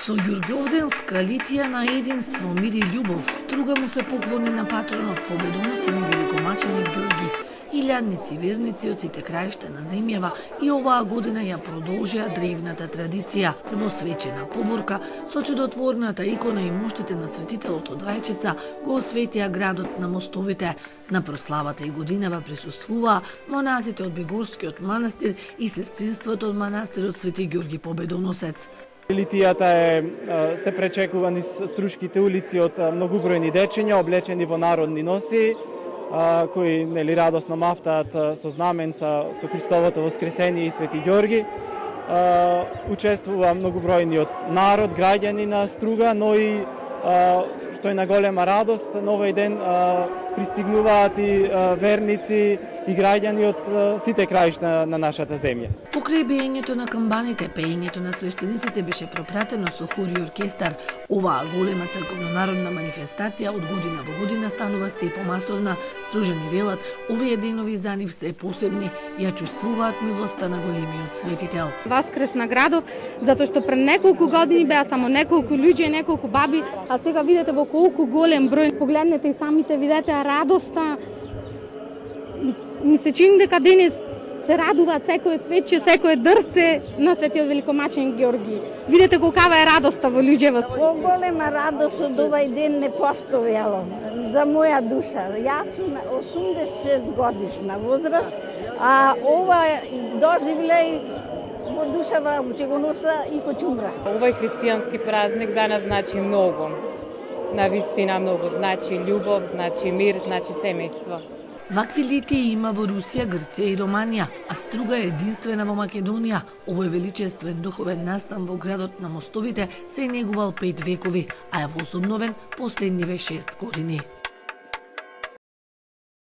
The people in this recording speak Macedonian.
Со Ѓурѓовденска литија на единство, мир и љубов, Струга му се поклони на патронот победоносен и великомаченик Ѓорги. Илјадници верници од сите краишта на земјава и оваа година ја продолжија древната традиција. Во свечена поворка со чудотворната икона и моштите на светителот од Рајчица го осветија градот на мостовите. На прославата и годинава присуствуваа монасите од Бигорскиот манастир и сестринството од манастирот Свети Ѓорги Победоносец. Литијата се пречекува низ струшките улици од многубројни дечиња облечени во народни носи, кои радосно мафтаат со знаменца со Христовото воскресение и Свети Ѓорги. Учествува многубројниот народ, граѓани на Струга, но и што е на голема радост, на овој ден пристигнуваат и верници и граѓани од сите краишта на нашата земја. Покрај биењето на камбаните, пеењето на свештениците беше пропратено со хор и оркестар. Оваа голема црковно-народна манифестација од година во година станува се помасовна. Стружани велат, овие денови за нив се посебни, ја чувствуваат милоста на големиот светител. Воскрес на градов, затоа што пред неколку години беа само неколку луѓе, неколку баби, а сега видите во колку голем број. Погледнете и самите видете радоста. Ми се чини дека денес се радуваат секое цвече, секое дрвце на светиот великомаченик Ѓорги. Видете колкава е радоста во луѓето. Поголема радост од овај ден не постојало за моја душа. Јас сум 86 годишна возраст, а ова доживлеј во душава ќе го носа и ко ќумра. Овој христијански празник за нас значи многу. Навистина многу значи љубов, значи мир, значи семејство. Вакви литии има во Русија, Грција и Романија, а Струга е единствена во Македонија. Овој величествен духовен настан во градот на мостовите се негувал 5 векови, а е возобновен последниве 6 години.